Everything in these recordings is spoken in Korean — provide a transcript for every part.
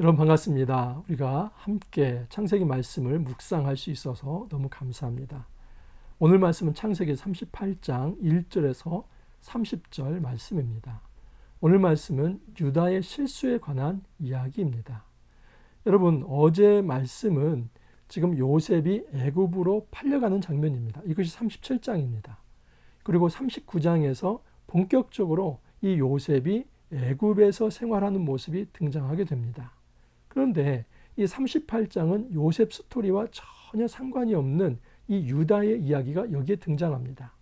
여러분 반갑습니다. 우리가 함께 창세기 말씀을 묵상할 수 있어서 너무 감사합니다. 오늘 말씀은 창세기 38장 1절에서 30절 말씀입니다. 오늘 말씀은 유다의 실수에 관한 이야기입니다. 여러분, 어제 말씀은 지금 요셉이 애굽으로 팔려가는 장면입니다. 이것이 37장입니다. 그리고 39장에서 본격적으로 이 요셉이 애굽에서 생활하는 모습이 등장하게 됩니다. 그런데 이 38장은 요셉 스토리와 전혀 상관이 없는 이 유다의 이야기가 여기에 등장합니다.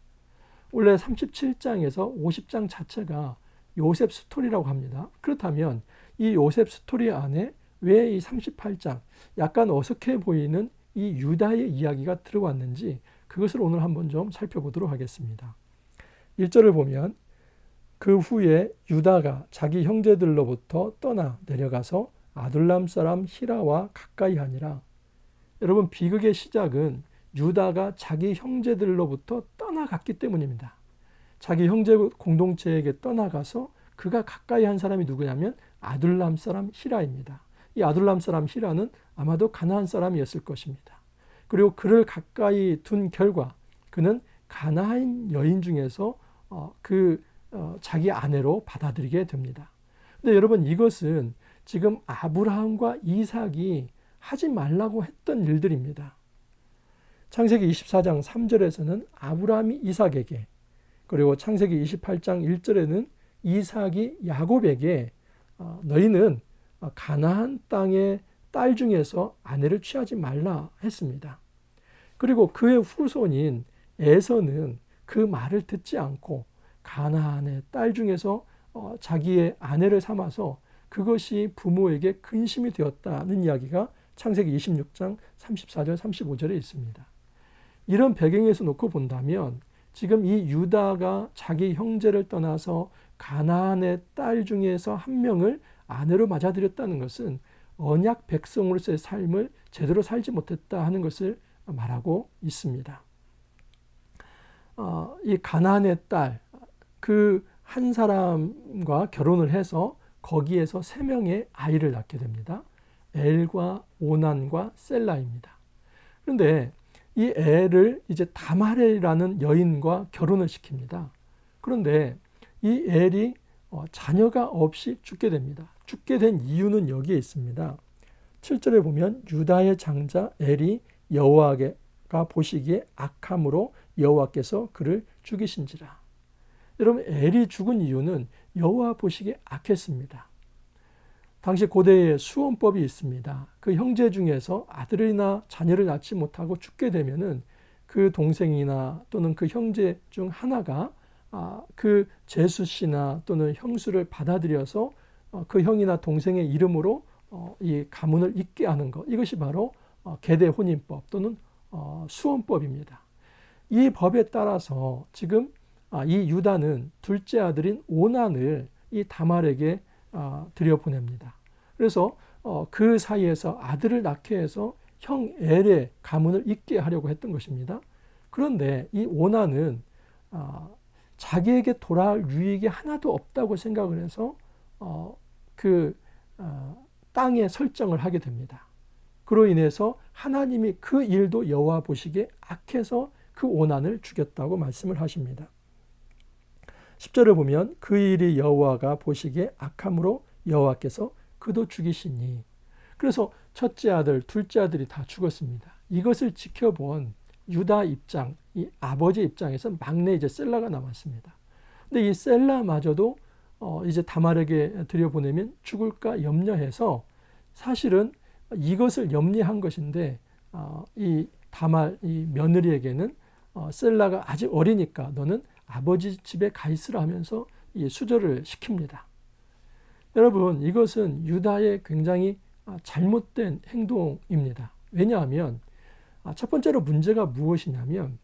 원래 37장에서 50장 자체가 요셉 스토리라고 합니다. 그렇다면 이 요셉 스토리 안에 왜 이 38장, 약간 어색해 보이는 이 유다의 이야기가 들어왔는지 그것을 오늘 한번 좀 살펴보도록 하겠습니다. 1절을 보면 그 후에 유다가 자기 형제들로부터 떠나 내려가서 아둘람 사람 히라와 가까이 하니라. 여러분, 비극의 시작은 유다가 자기 형제들로부터 떠나갔기 때문입니다. 자기 형제 공동체에게 떠나가서 그가 가까이 한 사람이 누구냐면 아둘람 사람 히라입니다. 이 아둘람 사람 히라는 아마도 가나안 사람이었을 것입니다. 그리고 그를 가까이 둔 결과 그는 가나안 여인 중에서 자기 아내로 받아들이게 됩니다. 근데 여러분, 이것은 지금 아브라함과 이삭이 하지 말라고 했던 일들입니다. 창세기 24장 3절에서는 아브라함이 이삭에게, 그리고 창세기 28장 1절에는 이삭이 야곱에게 너희는 가나안 땅의 딸 중에서 아내를 취하지 말라 했습니다. 그리고 그의 후손인 에서는 그 말을 듣지 않고 가나안의 딸 중에서 자기의 아내를 삼아서 그것이 부모에게 근심이 되었다는 이야기가 창세기 26장 34절 35절에 있습니다. 이런 배경에서 놓고 본다면 지금 이 유다가 자기 형제를 떠나서 가나안의 딸 중에서 한 명을 아내로 맞아들였다는 것은 언약 백성으로서의 삶을 제대로 살지 못했다 하는 것을 말하고 있습니다. 이 가나안의 딸, 그 한 사람과 결혼을 해서 거기에서 3명의 아이를 낳게 됩니다. 엘과 오난과 셀라입니다. 그런데 이 엘을 이제 다말이라는 여인과 결혼을 시킵니다. 그런데 이 엘이 자녀가 없이 죽게 됩니다. 죽게 된 이유는 여기에 있습니다. 7절에 보면 유다의 장자 엘이 여호와가 보시기에 악함으로 여호와께서 그를 죽이신지라. 여러분, 엘이 죽은 이유는 여호와 보시기에 악했습니다. 당시 고대에 수원법이 있습니다. 그 형제 중에서 아들이나 자녀를 낳지 못하고 죽게 되면은 그 동생이나 또는 그 형제 중 하나가 그 제수씨나 또는 형수를 받아들여서 그 형이나 동생의 이름으로 이 가문을 잇게 하는 것, 이것이 바로 계대 혼인법 또는 수원법입니다. 이 법에 따라서 지금 이 유다는 둘째 아들인 오난을 이 다말에게 들여보냅니다. 그래서 그 사이에서 아들을 낳게 해서 형 엘의 가문을 잇게 하려고 했던 것입니다. 그런데 이 오난은 자기에게 돌아올 유익이 하나도 없다고 생각을 해서 땅에 설정을 하게 됩니다. 그로 인해서 하나님이 그 일도 여호와 보시기에 악해서 그 오난을 죽였다고 말씀을 하십니다. 10절을 보면 그 일이 여호와가 보시기에 악함으로 여호와께서 그도 죽이시니. 그래서 첫째 아들, 둘째 아들이 다 죽었습니다. 이것을 지켜본 유다 입장, 이 아버지 입장에서 막내 이제 셀라가 남았습니다. 근데 이 셀라마저도 이제 다말에게 들여보내면 죽을까 염려해서 사실은 이것을 염려한 것인데 이 다말, 이 며느리에게는 셀라가 아직 어리니까 너는 아버지 집에 가 있으라 하면서 이 수절을 시킵니다. 여러분, 이것은 유다의 굉장히 잘못된 행동입니다. 왜냐하면 첫 번째로 문제가 무엇이냐면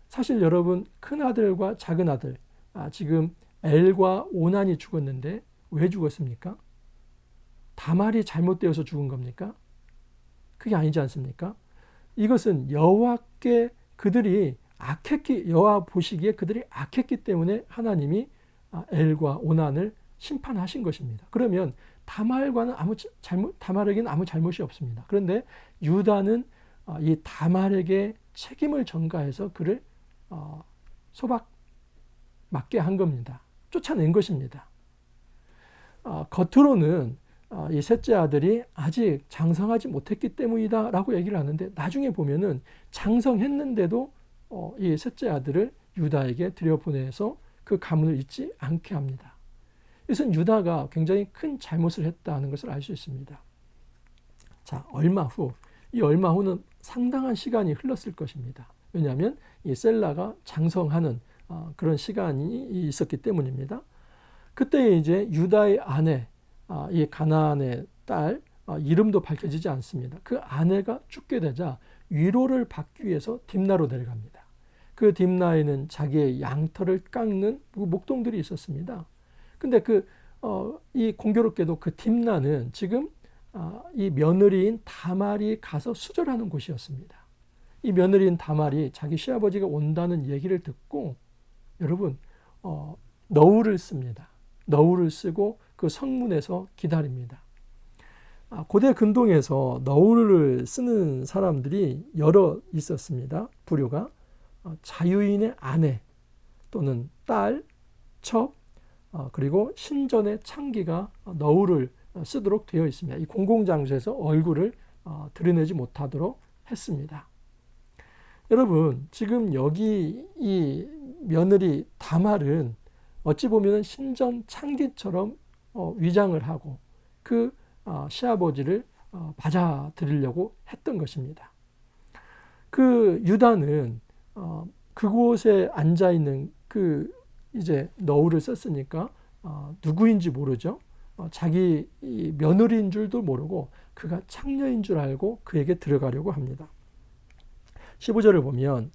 사실 여러분, 큰아들과 작은아들, 지금 엘과 오난이 죽었는데 왜 죽었습니까? 다말이 잘못되어서 죽은 겁니까? 그게 아니지 않습니까? 이것은 여호와께 그들이 여호와 보시기에 그들이 악했기 때문에 하나님이 엘과 오난을 심판하신 것입니다. 그러면 다말에게는 아무 잘못이 없습니다. 그런데 유다는 이 다말에게 책임을 전가해서 그를 소박 맞게 한 겁니다. 쫓아낸 것입니다. 겉으로는 이 셋째 아들이 아직 장성하지 못했기 때문이다 라고 얘기를 하는데, 나중에 보면은 장성했는데도 이 셋째 아들을 유다에게 들여보내서 그 가문을 잊지 않게 합니다. 이것은 유다가 굉장히 큰 잘못을 했다는 것을 알 수 있습니다. 자, 얼마 후는 상당한 시간이 흘렀을 것입니다. 왜냐하면 이 셀라가 장성하는 그런 시간이 있었기 때문입니다. 그때 이제 유다의 아내, 이 가나안의 딸, 이름도 밝혀지지 않습니다. 그 아내가 죽게 되자 위로를 받기 위해서 딥나로 내려갑니다. 그 딥나에는 자기의 양털을 깎는 목동들이 있었습니다. 근데 이 공교롭게도 그 딥나는 지금 이 며느리인 다말이 가서 수절하는 곳이었습니다. 이 며느리인 다말이 자기 시아버지가 온다는 얘기를 듣고, 여러분, 너울을 씁니다. 너울을 쓰고 그 성문에서 기다립니다. 고대 근동에서 너울을 쓰는 사람들이 여러 있었습니다. 부류가 자유인의 아내 또는 딸, 첩, 그리고 신전의 창기가 너울을 쓰도록 되어 있습니다. 이 공공장소에서 얼굴을 드러내지 못하도록 했습니다. 여러분, 지금 여기 이 며느리 다말은 어찌 보면 신전 창기처럼 위장을 하고 그 시아버지를 받아들이려고 했던 것입니다. 그 유다는 그곳에 앉아 있는 이제 너울을 썼으니까 누구인지 모르죠. 자기 며느리인 줄도 모르고 그가 창녀인 줄 알고 그에게 들어가려고 합니다. 15절을 보면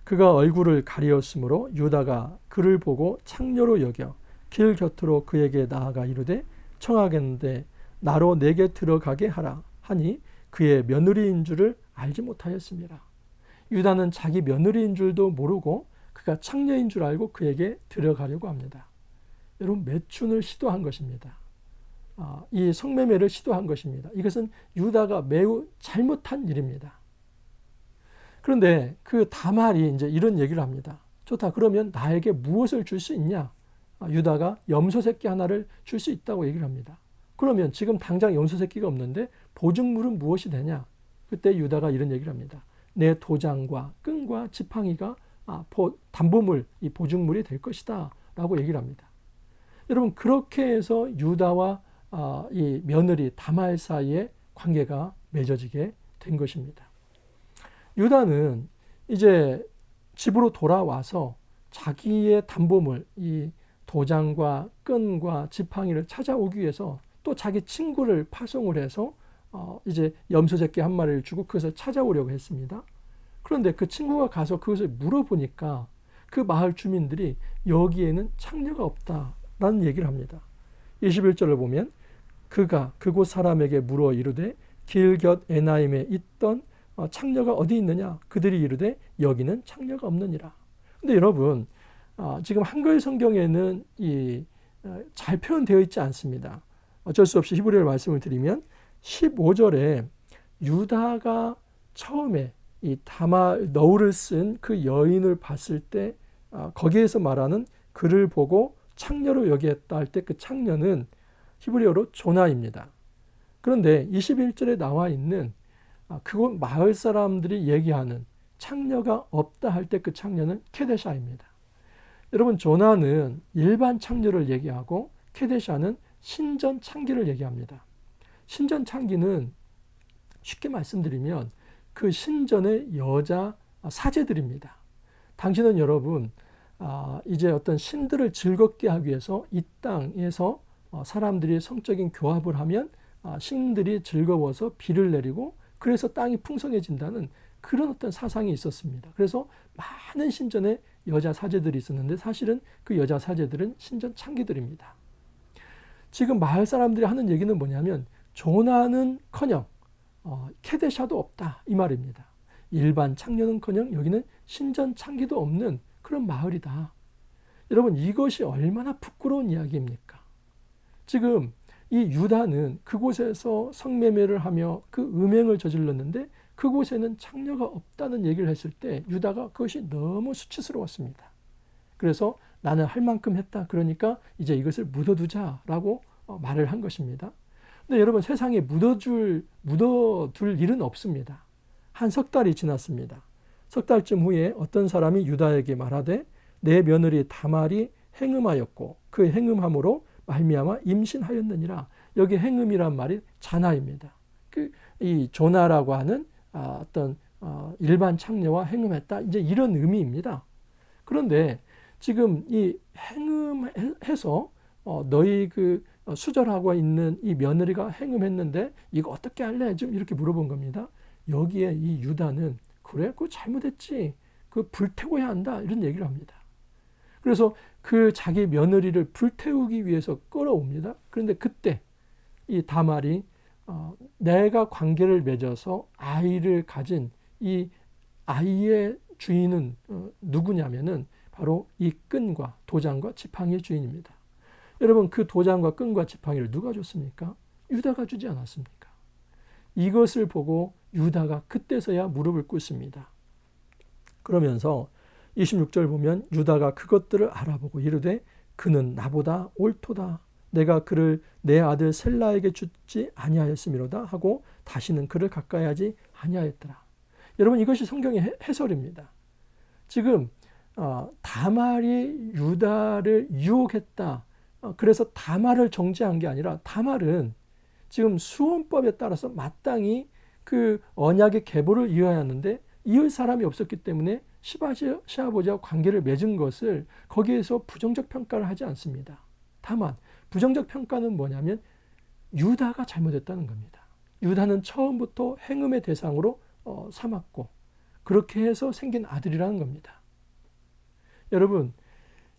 그가 얼굴을 가리었으므로 유다가 그를 보고 창녀로 여겨 길 곁으로 그에게 나아가 이르되 청하겠는데 나로 내게 들어가게 하라 하니 그의 며느리인 줄을 알지 못하였습니다. 유다는 자기 며느리인 줄도 모르고 그가 창녀인 줄 알고 그에게 들어가려고 합니다. 여러분, 매춘을 시도한 것입니다. 이 성매매를 시도한 것입니다. 이것은 유다가 매우 잘못한 일입니다. 그런데 그 다말이 이제 이런 얘기를 합니다. 좋다, 그러면 나에게 무엇을 줄 수 있냐? 유다가 염소 새끼 하나를 줄 수 있다고 얘기를 합니다. 그러면 지금 당장 염소 새끼가 없는데 보증물은 무엇이 되냐? 그때 유다가 이런 얘기를 합니다. 내 도장과 끈과 지팡이가 담보물, 이 보증물이 될 것이다 라고 얘기를 합니다. 여러분, 그렇게 해서 유다와 이 며느리 다말 사이에 관계가 맺어지게 된 것입니다. 유다는 이제 집으로 돌아와서 자기의 담보물, 이 도장과 끈과 지팡이를 찾아오기 위해서 또 자기 친구를 파송을 해서 이제 염소 새끼 한 마리를 주고 그것을 찾아오려고 했습니다. 그런데 그 친구가 가서 그것을 물어보니까 그 마을 주민들이 여기에는 창녀가 없다라는 얘기를 합니다. 21절을 보면 그가 그곳 사람에게 물어 이르되 길 곁 에나임에 있던 창녀가 어디 있느냐? 그들이 이르되 여기는 창녀가 없느니라. 근데 여러분, 지금 한글 성경에는 잘 표현되어 있지 않습니다. 어쩔 수 없이 히브리어를 말씀을 드리면 15절에 유다가 처음에 이 너울을 쓴 그 여인을 봤을 때 거기에서 말하는 그를 보고 창녀로 여겼다 할 때 그 창녀는 히브리어로 조나입니다. 그런데 21절에 나와 있는 그곳 마을 사람들이 얘기하는 창녀가 없다 할 때 그 창녀는 케데샤입니다. 여러분, 조나는 일반 창녀를 얘기하고 케데샤는 신전 창기를 얘기합니다. 신전 창기는 쉽게 말씀드리면 그 신전의 여자 사제들입니다. 당신은 여러분, 이제 어떤 신들을 즐겁게 하기 위해서 이 땅에서 사람들이 성적인 교합을 하면 신들이 즐거워서 비를 내리고 그래서 땅이 풍성해진다는 그런 어떤 사상이 있었습니다. 그래서 많은 신전에 여자 사제들이 있었는데 사실은 그 여자 사제들은 신전 창기들입니다. 지금 마을 사람들이 하는 얘기는 뭐냐면 조나는커녕 케데샤도 없다 이 말입니다. 일반 창녀는커녕 여기는 신전 창기도 없는 그런 마을이다. 여러분, 이것이 얼마나 부끄러운 이야기입니까? 지금 이 유다는 그곳에서 성매매를 하며 그 음행을 저질렀는데 그곳에는 창녀가 없다는 얘기를 했을 때 유다가 그것이 너무 수치스러웠습니다. 그래서 나는 할 만큼 했다. 그러니까 이제 이것을 묻어두자라고 말을 한 것입니다. 근데 여러분, 세상에 묻어둘 일은 없습니다. 한 석 달이 지났습니다. 석 달쯤 후에 어떤 사람이 유다에게 말하되 내 며느리 다말이 행음하였고 그 행음함으로 말미암아 임신하였느니라. 여기 행음이란 말이 자나입니다. 이 조나라고 하는 어떤 일반 창녀와 행음했다. 이제 이런 의미입니다. 그런데 지금 이 행음해서 너희 수절하고 있는 이 며느리가 행음했는데 이거 어떻게 할래? 좀 이렇게 물어본 겁니다. 여기에 이 유다는 그래? 그거 잘못했지. 그 불태워야 한다. 이런 얘기를 합니다. 그래서 그 자기 며느리를 불태우기 위해서 끌어옵니다. 그런데 그때 이 다말이 내가 관계를 맺어서 아이를 가진 이 아이의 주인은 누구냐면은 바로 이 끈과 도장과 지팡이의 주인입니다. 여러분, 그 도장과 끈과 지팡이를 누가 줬습니까? 유다가 주지 않았습니까? 이것을 보고 유다가 그때서야 무릎을 꿇습니다. 그러면서 26절 보면 유다가 그것들을 알아보고 이르되 그는 나보다 옳도다. 내가 그를 내 아들 셀라에게 주지 아니하였음이로다 하고 다시는 그를 가까이 하지 아니하였더라. 여러분, 이것이 성경의 해설입니다. 지금 다말이 유다를 유혹했다. 그래서 다말을 정죄한 게 아니라 다말은 지금 수원법에 따라서 마땅히 그 언약의 계보를 이어야 하는데 이을 사람이 없었기 때문에 시아버지와 관계를 맺은 것을 거기에서 부정적 평가를 하지 않습니다. 다만 부정적 평가는 뭐냐면 유다가 잘못했다는 겁니다. 유다는 처음부터 행음의 대상으로 삼았고 그렇게 해서 생긴 아들이라는 겁니다. 여러분,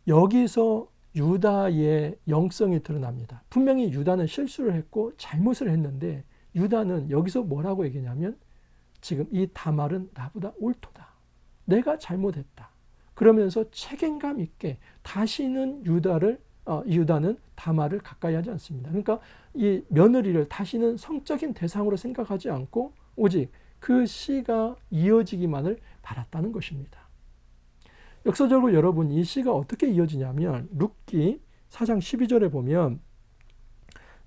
여기서 유다의 영성이 드러납니다. 분명히 유다는 실수를 했고 잘못을 했는데 유다는 여기서 뭐라고 얘기냐면 지금 이 다말은 나보다 옳도다. 내가 잘못했다. 그러면서 책임감 있게 다시는 유다는 다말을 가까이 하지 않습니다. 그러니까 이 며느리를 다시는 성적인 대상으로 생각하지 않고 오직 그 씨가 이어지기만을 바랐다는 것입니다. 역사적으로 여러분, 이 씨가 어떻게 이어지냐면 룻기 4장 12절에 보면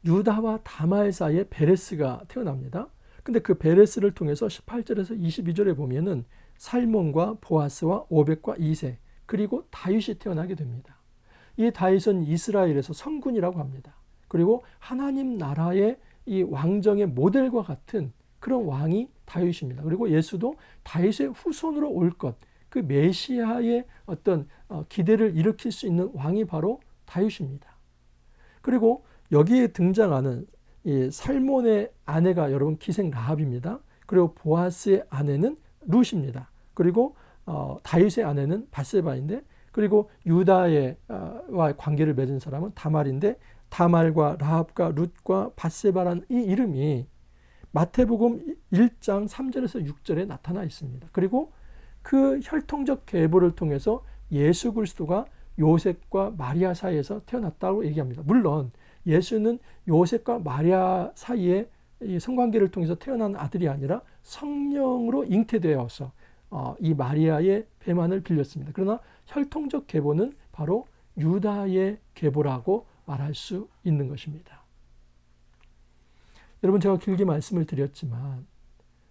유다와 다말 사이에 베레스가 태어납니다. 근데 그 베레스를 통해서 18절에서 22절에 보면은 살몬과 보아스와 오벳과 이세 그리고 다윗이 태어나게 됩니다. 이 다윗은 이스라엘에서 성군이라고 합니다. 그리고 하나님 나라의 이 왕정의 모델과 같은 그런 왕이 다윗입니다. 그리고 예수도 다윗의 후손으로 올 것, 그 메시아의 어떤 기대를 일으킬 수 있는 왕이 바로 다윗입니다. 그리고 여기에 등장하는 이 살몬의 아내가 여러분 기생 라합입니다. 그리고 보아스의 아내는 룻입니다. 그리고 다윗의 아내는 바세바인데 그리고 유다와 관계를 맺은 사람은 다말인데 다말과 라합과 룻과 바세바라는 이 이름이 마태복음 1장 3절에서 6절에 나타나 있습니다. 그리고 그 혈통적 계보를 통해서 예수 그리스도가 요셉과 마리아 사이에서 태어났다고 얘기합니다. 물론 예수는 요셉과 마리아 사이에 이 성관계를 통해서 태어난 아들이 아니라 성령으로 잉태되어서 이 마리아의 배만을 빌렸습니다. 그러나 혈통적 계보는 바로 유다의 계보라고 말할 수 있는 것입니다. 여러분, 제가 길게 말씀을 드렸지만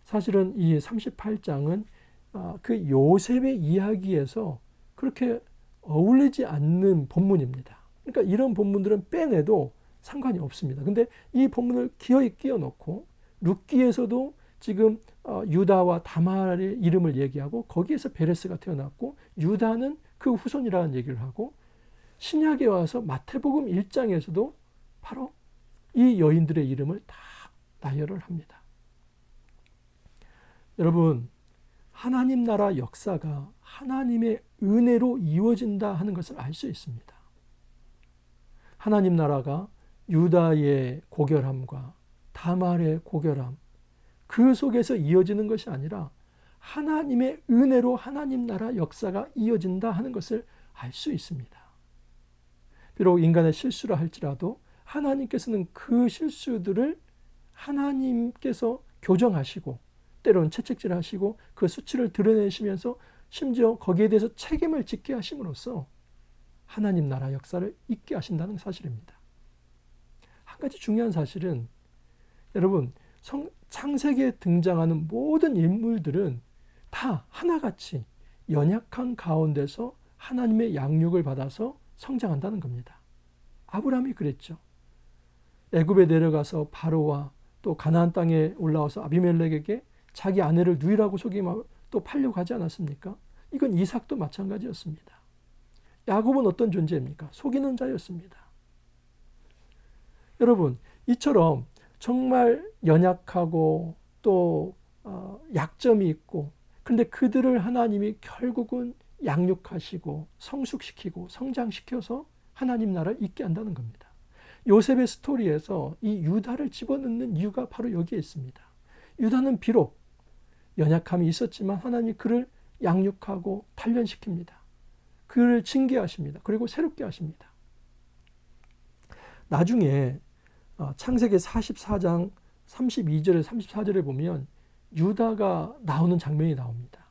사실은 이 38장은 그 요셉의 이야기에서 그렇게 어울리지 않는 본문입니다. 그러니까 이런 본문들은 빼내도 상관이 없습니다. 근데 이 본문을 기어이 끼워놓고 룻기에서도 지금 유다와 다말의 이름을 얘기하고 거기에서 베레스가 태어났고 유다는 그 후손이라는 얘기를 하고 신약에 와서 마태복음 1장에서도 바로 이 여인들의 이름을 다 나열을 합니다. 여러분, 하나님 나라 역사가 하나님의 은혜로 이루어진다 하는 것을 알 수 있습니다. 하나님 나라가 유다의 고결함과 다말의 고결함 그 속에서 이어지는 것이 아니라 하나님의 은혜로 하나님 나라 역사가 이어진다 하는 것을 알 수 있습니다. 비록 인간의 실수를 할지라도 하나님께서는 그 실수들을 하나님께서 교정하시고 때로는 채찍질하시고 그 수치를 드러내시면서 심지어 거기에 대해서 책임을 짓게 하심으로써 하나님 나라 역사를 있게 하신다는 사실입니다. 한 가지 중요한 사실은 여러분, 창세기에 등장하는 모든 인물들은 다 하나같이 연약한 가운데서 하나님의 양육을 받아서 성장한다는 겁니다. 아브라함이 그랬죠. 애굽에 내려가서 바로와 또 가나안 땅에 올라와서 아비멜렉에게 자기 아내를 누이라고 속이며 또 팔려고 하지 않았습니까? 이건 이삭도 마찬가지였습니다. 야곱은 어떤 존재입니까? 속이는 자였습니다. 여러분, 이처럼 정말 연약하고 또 약점이 있고, 그런데 그들을 하나님이 결국은 양육하시고 성숙시키고 성장시켜서 하나님 나라를 있게 한다는 겁니다. 요셉의 스토리에서 이 유다를 집어넣는 이유가 바로 여기에 있습니다. 유다는 비록 연약함이 있었지만 하나님이 그를 양육하고 단련시킵니다. 그를 징계하십니다. 그리고 새롭게 하십니다. 나중에 창세기 44장 32절에 34절에 보면 유다가 나오는 장면이 나옵니다.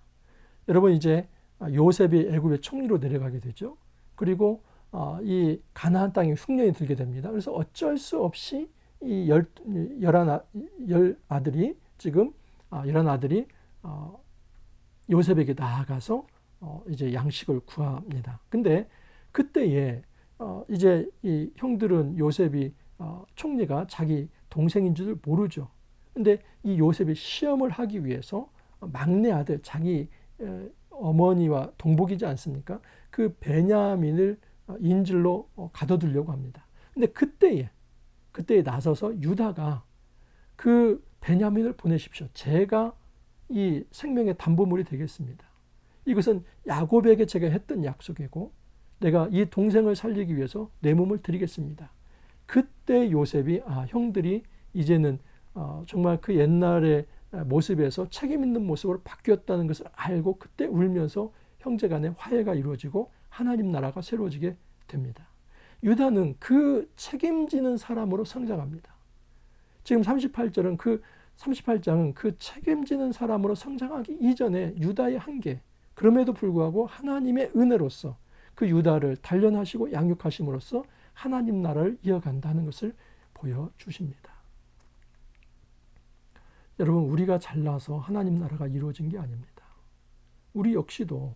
여러분, 이제 요셉이 애굽의 총리로 내려가게 되죠. 그리고 이 가나안 땅에 흉년이 들게 됩니다. 그래서 어쩔 수 없이 이 열 아들이 요셉에게 나아가서 이제 양식을 구합니다. 근데 그때에 이제 이 형들은 요셉이 총리가 자기 동생인 줄 모르죠. 근데 이 요셉이 시험을 하기 위해서 막내 아들, 자기 어머니와 동복이지 않습니까? 그 베냐민을 인질로 가둬두려고 합니다. 근데 그때에 나서서 유다가 그 베냐민을 보내십시오. 제가 이 생명의 담보물이 되겠습니다. 이것은 야곱에게 제가 했던 약속이고 내가 이 동생을 살리기 위해서 내 몸을 드리겠습니다. 그때 요셉이 형들이 이제는 정말 그 옛날의 모습에서 책임 있는 모습으로 바뀌었다는 것을 알고 그때 울면서 형제 간의 화해가 이루어지고 하나님 나라가 새로워지게 됩니다. 유다는 그 책임지는 사람으로 성장합니다. 지금 38장은 그 책임지는 사람으로 성장하기 이전에 유다의 한계, 그럼에도 불구하고 하나님의 은혜로서 그 유다를 단련하시고 양육하심으로써 하나님 나라를 이어간다는 것을 보여주십니다. 여러분, 우리가 잘나서 하나님 나라가 이루어진 게 아닙니다. 우리 역시도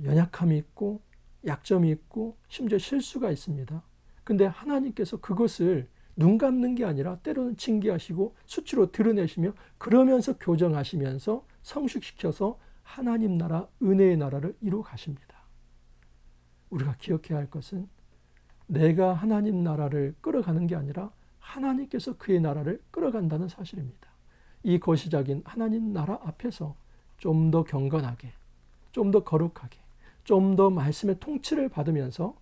연약함이 있고 약점이 있고 심지어 실수가 있습니다. 근데 하나님께서 그것을 눈 감는 게 아니라 때로는 징계하시고 수치로 드러내시며 그러면서 교정하시면서 성숙시켜서 하나님 나라, 은혜의 나라를 이루어 가십니다. 우리가 기억해야 할 것은 내가 하나님 나라를 끌어가는 게 아니라 하나님께서 그의 나라를 끌어간다는 사실입니다. 이 거시적인 하나님 나라 앞에서 좀 더 경건하게, 좀 더 거룩하게, 좀 더 말씀의 통치를 받으면서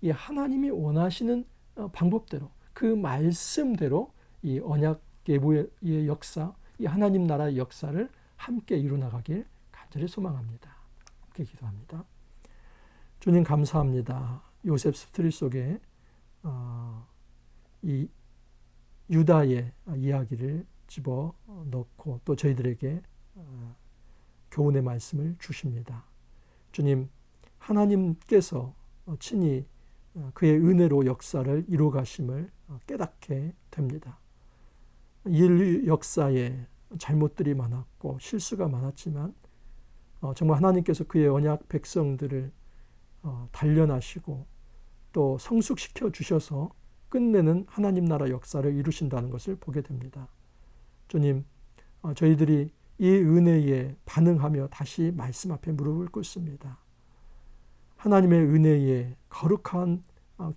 이 하나님이 원하시는 방법대로 그 말씀대로 이 언약 계보의 역사, 이 하나님 나라의 역사를 함께 이루어나가길 간절히 소망합니다. 함께 기도합니다. 주님 감사합니다. 요셉 스토리 속에 이 유다의 이야기를 집어넣고 또 저희들에게 교훈의 말씀을 주십니다. 주님, 하나님께서 친히 그의 은혜로 역사를 이루어 가심을 깨닫게 됩니다. 인류 역사에 잘못들이 많았고 실수가 많았지만 정말 하나님께서 그의 언약 백성들을 단련하시고 또 성숙시켜 주셔서 끝내는 하나님 나라 역사를 이루신다는 것을 보게 됩니다. 주님, 저희들이 이 은혜에 반응하며 다시 말씀 앞에 무릎을 꿇습니다. 하나님의 은혜에 거룩한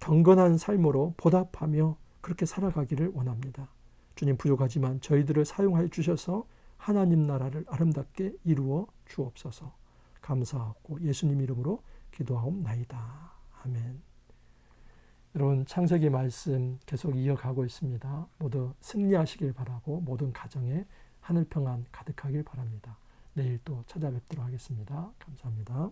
경건한 삶으로 보답하며 그렇게 살아가기를 원합니다. 주님, 부족하지만 저희들을 사용하여 주셔서 하나님 나라를 아름답게 이루어 주옵소서. 감사하고 예수님 이름으로 기도하옵나이다. 아멘. 여러분, 창세기 말씀 계속 이어가고 있습니다. 모두 승리하시길 바라고 모든 가정에 하늘 평안 가득하길 바랍니다. 내일 또 찾아뵙도록 하겠습니다. 감사합니다.